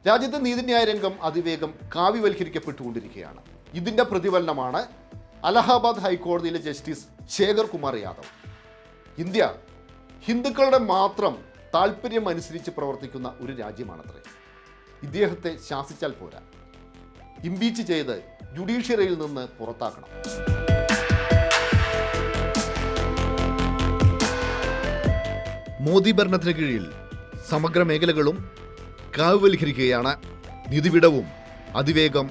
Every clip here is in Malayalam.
രാജ്യത്തെ നീതിന്യായ രംഗം അതിവേഗം കാവ്യവൽക്കരിക്കപ്പെട്ടുകൊണ്ടിരിക്കുകയാണ്. ഇതിൻ്റെ പ്രതിഫലനമാണ് അലഹാബാദ് ഹൈക്കോടതിയിലെ ജസ്റ്റിസ് ശേഖർ കുമാർ യാദവ്. ഇന്ത്യ ഹിന്ദുക്കളുടെ മാത്രം താല്പര്യം അനുസരിച്ച് പ്രവർത്തിക്കുന്ന ഒരു രാജ്യമാണത്രേ. ഇദ്ദേഹത്തെ ശാസിച്ചാൽ പോരാ, ഇംപീച്ച് ചെയ്ത് ജുഡീഷ്യറിയിൽ നിന്ന് പുറത്താക്കണം. മോദി ഭരണത്തിന് കീഴിൽ സമഗ്ര മേഖലകളും കാവ്യവൽക്കരിക്കുകയാണ്. നീതിപീഠവും അതിവേഗം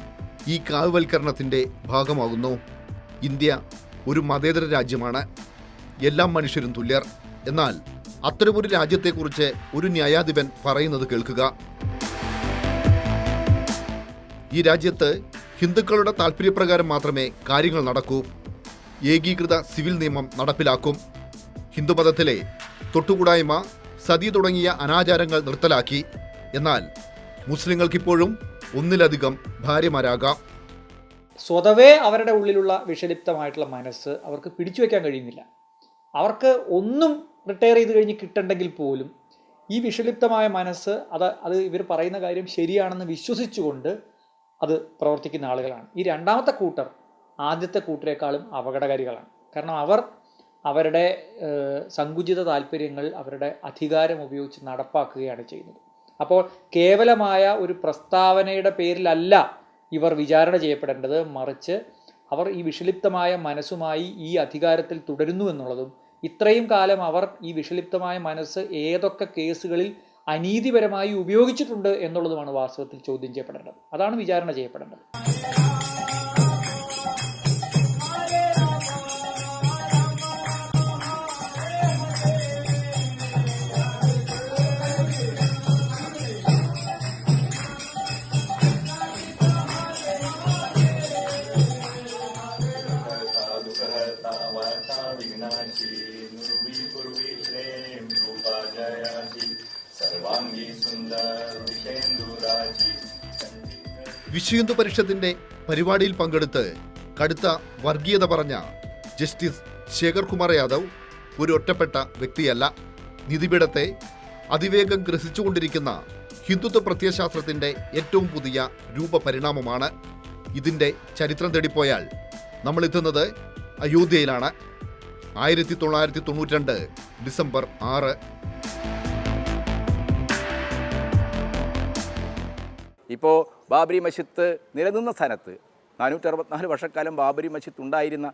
ഈ കാവ്യവൽക്കരണത്തിൻ്റെ ഭാഗമാകുന്നു. ഇന്ത്യ ഒരു മതേതര രാജ്യമാണ്, എല്ലാ മനുഷ്യരും തുല്യർ. എന്നാൽ അത്തരമൊരു രാജ്യത്തെക്കുറിച്ച് ഒരു ന്യായാധിപൻ പറയുന്നത് കേൾക്കുക. ഈ രാജ്യത്ത് ഹിന്ദുക്കളുടെ താല്പര്യപ്രകാരം മാത്രമേ കാര്യങ്ങൾ നടക്കൂ. ഏകീകൃത സിവിൽ നിയമം നടപ്പിലാക്കും. ഹിന്ദുമതത്തിലെ തൊട്ടുകൂടായ്മ, സതി തുടങ്ങിയ അനാചാരങ്ങൾ നിർത്തലാക്കി. എന്നാൽ മുസ്ലിങ്ങൾക്കിപ്പോഴും ഒന്നിലധികം ഭാര്യമാരാകാം. സ്വതവേ അവരുടെ ഉള്ളിലുള്ള വിഷലിപ്തമായിട്ടുള്ള മനസ്സ് അവർക്ക് പിടിച്ചു വയ്ക്കാൻ കഴിയുന്നില്ല. അവർക്ക് ഒന്നും റിട്ടയർ ചെയ്ത് കഴിഞ്ഞ് കിട്ടണ്ടെങ്കിൽ പോലും ഈ വിഷലിപ്തമായ മനസ്സ് അത് ഇവർ പറയുന്ന കാര്യം ശരിയാണെന്ന് വിശ്വസിച്ചുകൊണ്ട് അത് പ്രവർത്തിക്കുന്ന ആളുകളാണ്. ഈ രണ്ടാമത്തെ കൂട്ടർ ആദ്യത്തെ കൂട്ടരേക്കാളും അപകടകാരികളാണ്. കാരണം അവർ അവരുടെ സങ്കുചിത താല്പര്യങ്ങൾ അവരുടെ അധികാരം ഉപയോഗിച്ച് നടപ്പാക്കുകയാണ് ചെയ്യുന്നത്. അപ്പോൾ കേവലമായ ഒരു പ്രസ്താവനയുടെ പേരിലല്ല ഇവർ വിചാരണ ചെയ്യപ്പെടേണ്ടത്, മറിച്ച് അവർ ഈ വിഷലിപ്തമായ മനസ്സുമായി ഈ അധികാരത്തിൽ തുടരുന്നു എന്നുള്ളതും ഇത്രയും കാലം അവർ ഈ വിഷലിപ്തമായ മനസ്സ് ഏതൊക്കെ കേസുകളിൽ അനീതിപരമായി ഉപയോഗിച്ചിട്ടുണ്ട് എന്നുള്ളതുമാണ് വാസ്തവത്തിൽ ചോദ്യം ചെയ്യപ്പെടേണ്ടത്. അതാണ് വിചാരണ ചെയ്യപ്പെടേണ്ടത്. വിശ്വഹിന്ദു പരിഷത്തിന്റെ പരിപാടിയിൽ പങ്കെടുത്ത് കടുത്ത വർഗീയത പറഞ്ഞ ജസ്റ്റിസ് ശേഖർ കുമാർ യാദവ് ഒരു ഒറ്റപ്പെട്ട വ്യക്തിയല്ല. നീതിപീഠത്തെ അതിവേഗം ഗ്രസിച്ചുകൊണ്ടിരിക്കുന്ന ഹിന്ദുത്വ പ്രത്യയശാസ്ത്രത്തിന്റെ ഏറ്റവും പുതിയ രൂപപരിണാമമാണ്. ഇതിന്റെ ചരിത്രം തേടിപ്പോയാൽ നമ്മൾ എത്തുന്നത് അയോധ്യയിലാണ്. 1992 ഡിസംബർ 6. ഇപ്പോൾ ബാബരി മസ്ജിദ് നിലനിന്ന സ്ഥാനത്ത് 464 വർഷക്കാലം ബാബരി മസ്ജിദ് ഉണ്ടായിരുന്ന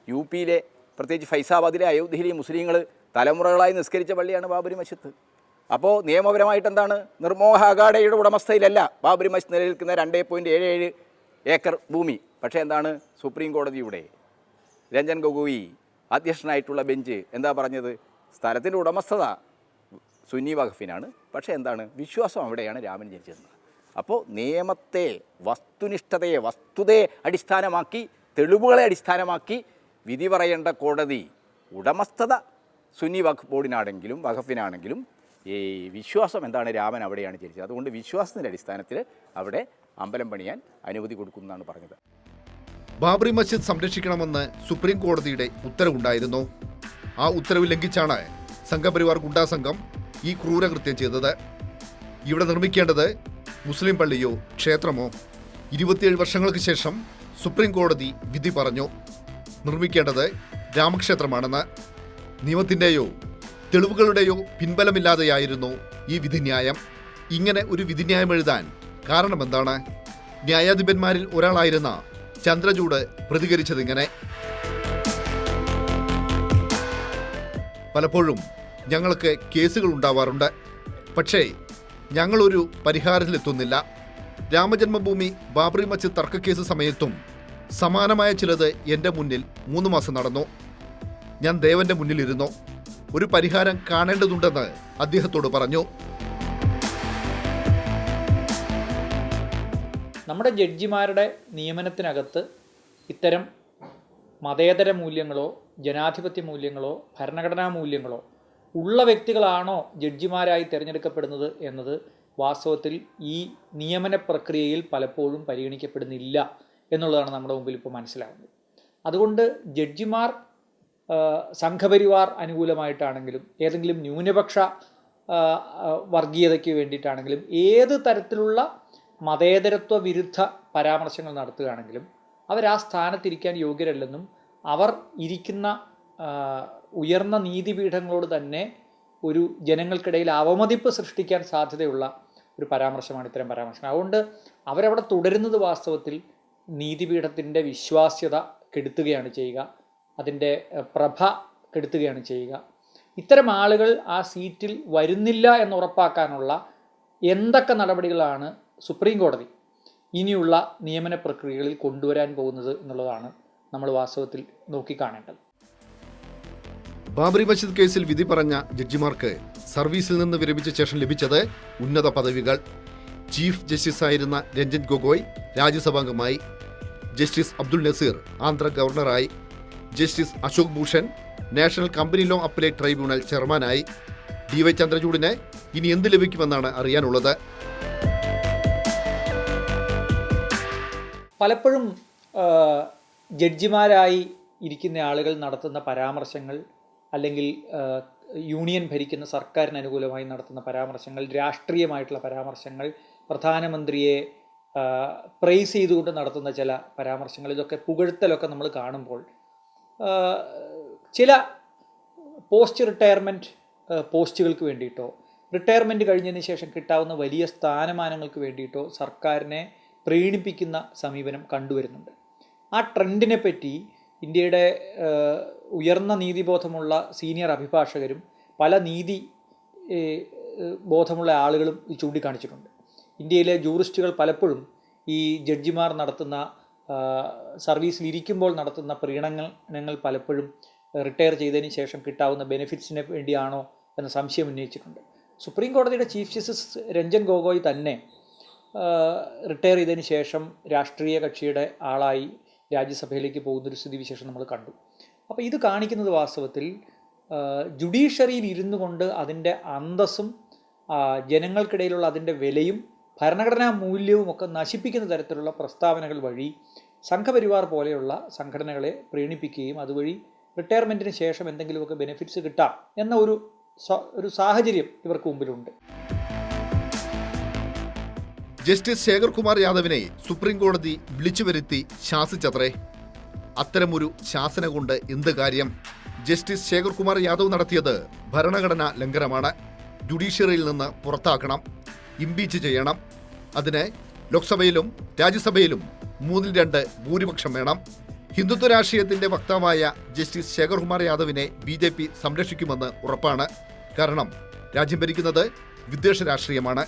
യു പിയിലെ, പ്രത്യേകിച്ച് ഫൈസാബാദിലെ അയോധ്യയിലെ മുസ്ലിങ്ങൾ തലമുറകളായി നിസ്കരിച്ച പള്ളിയാണ് ബാബരി മസ്ജിദ്. അപ്പോൾ നിയമപരമായിട്ട് എന്താണ്, നിർമോഹ അഖാഡയുടെ ഉടമസ്ഥയിലല്ല ബാബരി മസ്ജിദ് നിലനിൽക്കുന്ന 2.77 ഏക്കർ ഭൂമി. പക്ഷേ എന്താണ്, സുപ്രീം കോടതിയുടെ രഞ്ജൻ ഗൊഗോയി അധ്യക്ഷനായിട്ടുള്ള ബെഞ്ച് എന്താ പറഞ്ഞത്, സ്ഥലത്തിൻ്റെ ഉടമസ്ഥത സുന്നി വഖഫിനാണ്. പക്ഷേ എന്താണ്, വിശ്വാസം അവിടെയാണ് രാമൻ ജനിച്ചതെന്ന്. അപ്പോൾ നിയമത്തെ, വസ്തുനിഷ്ഠതയെ, വസ്തുതയെ അടിസ്ഥാനമാക്കി, തെളിവുകളെ അടിസ്ഥാനമാക്കി വിധി പറയേണ്ട കോടതി ഉടമസ്ഥത സുന്നി വഖഫ് ബോർഡിനാണെങ്കിലും വഖഫിനാണെങ്കിലും ഈ വിശ്വാസം എന്താണ്, രാമൻ അവിടെയാണ് ജനിച്ചത്. അതുകൊണ്ട് വിശ്വാസത്തിൻ്റെ അടിസ്ഥാനത്തിൽ അവിടെ അമ്പലം പണിയാൻ അനുമതി കൊടുക്കുമെന്നാണ് പറഞ്ഞത്. ബാബറി മസ്ജിദ് സംരക്ഷിക്കണമെന്ന് സുപ്രീം കോടതിയുടെ ഉത്തരവുണ്ടായിരുന്നു. ആ ഉത്തരവ് ലംഘിച്ചാണ് സംഘപരിവാർ ഗുണ്ടാ സംഘം ഈ ക്രൂരകൃത്യം ചെയ്തത്. ഇവിടെ നിർമ്മിക്കേണ്ടത് മുസ്ലിം പള്ളിയോ ക്ഷേത്രമോ? 27 വർഷങ്ങൾക്ക് ശേഷം സുപ്രീം കോടതി വിധി പറഞ്ഞു, നിർമ്മിക്കേണ്ടത് രാമക്ഷേത്രമാണെന്ന്. നിയമത്തിൻ്റെയോ തെളിവുകളുടെയോ പിൻബലമില്ലാതെയായിരുന്നു ഈ വിധിന്യായം. ഇങ്ങനെ ഒരു വിധിന്യായം എഴുതാൻ കാരണമെന്താണ്? ന്യായാധിപന്മാരിൽ ഒരാളായിരുന്ന ചന്ദ്രചൂഡ് പ്രതികരിച്ചതിങ്ങനെ: പലപ്പോഴും ഞങ്ങൾക്ക് കേസുകൾ ഉണ്ടാവാറുണ്ട്, പക്ഷേ ഞങ്ങളൊരു പരിഹാരത്തിലെത്തുന്നില്ല. രാമജന്മഭൂമി ബാബറി മസ്ജിദ് തർക്കക്കേസ് സമയത്തും സമാനമായ ചിലത് എൻ്റെ മുന്നിൽ 3 മാസം നടന്നു. ഞാൻ ദേവന്റെ മുന്നിലിരുന്നു. ഒരു പരിഹാരം കാണേണ്ടതുണ്ടെന്ന് അദ്ദേഹത്തോട് പറഞ്ഞു. നമ്മുടെ ജഡ്ജിമാരുടെ നിയമനത്തിനകത്ത് ഇത്തരം മതേതര മൂല്യങ്ങളോ ജനാധിപത്യ മൂല്യങ്ങളോ ഭരണഘടനാ മൂല്യങ്ങളോ ഉള്ള വ്യക്തികളാണോ ജഡ്ജിമാരായി തിരഞ്ഞെടുക്കപ്പെടുന്നത് എന്നത് വാസ്തവത്തിൽ ഈ നിയമന പ്രക്രിയയിൽ പലപ്പോഴും പരിഗണിക്കപ്പെടുന്നില്ല എന്നുള്ളതാണ് നമ്മുടെ മുമ്പിൽ ഇപ്പോൾ മനസ്സിലാകുന്നത്. അതുകൊണ്ട് ജഡ്ജിമാർ സംഘപരിവാർ അനുകൂലമായിട്ടാണെങ്കിലും ഏതെങ്കിലും ന്യൂനപക്ഷ വർഗീയതയ്ക്ക് വേണ്ടിയിട്ടാണെങ്കിലും ഏത് തരത്തിലുള്ള മതേതരത്വ വിരുദ്ധ പരാമർശങ്ങൾ നടത്തുകയാണെങ്കിലും അവർ ആ സ്ഥാനത്തിരിക്കാൻ യോഗ്യരല്ലെന്നും അവർ ഇരിക്കുന്ന ഉയർന്ന നീതിപീഠങ്ങളോട് തന്നെ ഒരു ജനങ്ങൾക്കിടയിൽ അവമതിപ്പ് സൃഷ്ടിക്കാൻ സാധ്യതയുള്ള ഒരു പരാമർശമാണ് ഇത്തരം പരാമർശം. അതുകൊണ്ട് അവരവിടെ തുടരുന്നത് വാസ്തവത്തിൽ നീതിപീഠത്തിൻ്റെ വിശ്വാസ്യത കെടുത്തുകയാണ് ചെയ്യുക, അതിൻ്റെ പ്രഭ കെടുത്തുകയാണ് ചെയ്യുക. ഇത്തരം ആളുകൾ ആ സീറ്റിൽ വരുന്നില്ല എന്ന് ഉറപ്പാക്കാനുള്ള എന്തൊക്കെ നടപടികളാണ് സുപ്രീം കോടതി ഇനിയുള്ള നിയമന പ്രക്രിയകളിൽ കൊണ്ടുവരാൻ പോകുന്നത് എന്നുള്ളതാണ് നമ്മൾ വാസ്തവത്തിൽ നോക്കിക്കാണേണ്ടത്. ബാബറി മസ്ജിദ് കേസിൽ വിധി പറഞ്ഞ ജഡ്ജിമാർക്ക് സർവീസിൽ നിന്ന് വിരമിച്ച ശേഷം ലഭിച്ചത് ഉന്നത പദവികൾ. ചീഫ് ജസ്റ്റിസായിരുന്ന രഞ്ജൻ ഗൊഗോയ് രാജ്യസഭാംഗമായി, ജസ്റ്റിസ് അബ്ദുൾ നസീർ ആന്ധ്ര ഗവർണറായി, justice Ashok Bhushan national company law appellate tribunal ചെയർമാനായി. DY ചന്ദ്രചൂഡിന് ഇനി എന്ത് ലഭിക്കുമെന്നാണ് അറിയാനുള്ളത്. പലപ്പോഴും ജഡ്ജിമാരായി ഇരിക്കുന്ന ആളുകൾ നടത്തുന്ന പരാമർശങ്ങൾ, അല്ലെങ്കിൽ യൂണിയൻ ഭരിക്കുന്ന സർക്കാരിന് അനുകൂലമായി നടത്തുന്ന പരാമർശങ്ങൾ, രാഷ്ട്രീയമായിട്ടുള്ള പരാമർശങ്ങൾ, പ്രധാനമന്ത്രിയെ പ്രൈസ് ചെയ്തുകൊണ്ട് നടത്തുന്ന ചില പരാമർശങ്ങൾ, ഇതൊക്കെ പുകഴ്ത്തലൊക്കെ നമ്മൾ കാണുമ്പോൾ ചില പോസ്റ്റ് റിട്ടയർമെൻറ്റ് പോസ്റ്റുകൾക്ക് വേണ്ടിയിട്ടോ റിട്ടയർമെൻറ്റ് കഴിഞ്ഞതിന് ശേഷം കിട്ടാവുന്ന വലിയ സ്ഥാനമാനങ്ങൾക്ക് വേണ്ടിയിട്ടോ സർക്കാരിനെ പ്രീണിപ്പിക്കുന്ന സമീപനം കണ്ടുവരുന്നുണ്ട്. ആ ട്രെൻഡിനെ പറ്റി ഇന്ത്യയുടെ ഉയർന്ന നീതിബോധമുള്ള സീനിയർ അഭിഭാഷകരും പല നീതി ബോധമുള്ള ആളുകളും ഇത് ചൂണ്ടിക്കാണിച്ചിട്ടുണ്ട്. ഇന്ത്യയിലെ ജൂറിസ്റ്റുകൾ പലപ്പോഴും ഈ ജഡ്ജിമാർ നടത്തുന്ന സർവീസിലിരിക്കുമ്പോൾ നടത്തുന്ന പ്രീണനങ്ങൾ പലപ്പോഴും റിട്ടയർ ചെയ്തതിന് ശേഷം കിട്ടാവുന്ന ബെനിഫിറ്റ്സിന് വേണ്ടിയാണോ എന്ന സംശയം ഉന്നയിച്ചിട്ടുണ്ട്. സുപ്രീം കോടതിയുടെ ചീഫ് ജസ്റ്റിസ് രഞ്ജൻ ഗൊഗോയ് തന്നെ റിട്ടയർ ചെയ്തതിന് ശേഷം രാഷ്ട്രീയ കക്ഷിയുടെ ആളായി രാജ്യസഭയിലേക്ക് പോകുന്നൊരു സ്ഥിതിവിശേഷം നമ്മൾ കണ്ടു. അപ്പോൾ ഇത് കാണിക്കുന്നത് വാസ്തവത്തിൽ ജുഡീഷ്യറിയിൽ ഇരുന്നു കൊണ്ട് അതിൻ്റെ അന്തസ്സും ജനങ്ങൾക്കിടയിലുള്ള അതിൻ്റെ വിലയും ഭരണഘടനാ മൂല്യവും ഒക്കെ നശിപ്പിക്കുന്ന തരത്തിലുള്ള പ്രസ്താവനകൾ വഴി സംഘപരിവാർ പോലെയുള്ള സംഘടനകളെ പ്രീണിപ്പിക്കുകയും അതുവഴി റിട്ടയർമെൻറ്റിന് ശേഷം എന്തെങ്കിലുമൊക്കെ ബെനിഫിറ്റ്സ് കിട്ടാം എന്ന ഒരു സാഹചര്യം ഇവർക്ക് മുമ്പിലുണ്ട്. ജസ്റ്റിസ് ശേഖർ കുമാർ യാദവിനെ സുപ്രീം കോടതി വിളിച്ചു വരുത്തി ശാസിച്ചത്രേ. അത്തരമൊരു ശാസന കൊണ്ട് എന്ത് കാര്യം? ജസ്റ്റിസ് ശേഖർ കുമാർ യാദവ് നടത്തിയത് ഭരണഘടനാ ലംഘനമാണ്. ജുഡീഷ്യറിയിൽ നിന്ന് പുറത്താക്കണം, ഇംപീച്ച് ചെയ്യണം. അതിന് ലോക്സഭയിലും രാജ്യസഭയിലും 2/3 ഭൂരിപക്ഷം വേണം. ഹിന്ദുത്വ രാഷ്ട്രീയത്തിന്റെ വക്താവായ ജസ്റ്റിസ് ശേഖർ കുമാർ യാദവിനെ BJP സംരക്ഷിക്കുമെന്ന് ഉറപ്പാണ്. കാരണം രാജ്യം ഭരിക്കുന്നത് വിദ്വേഷ രാഷ്ട്രീയമാണ്.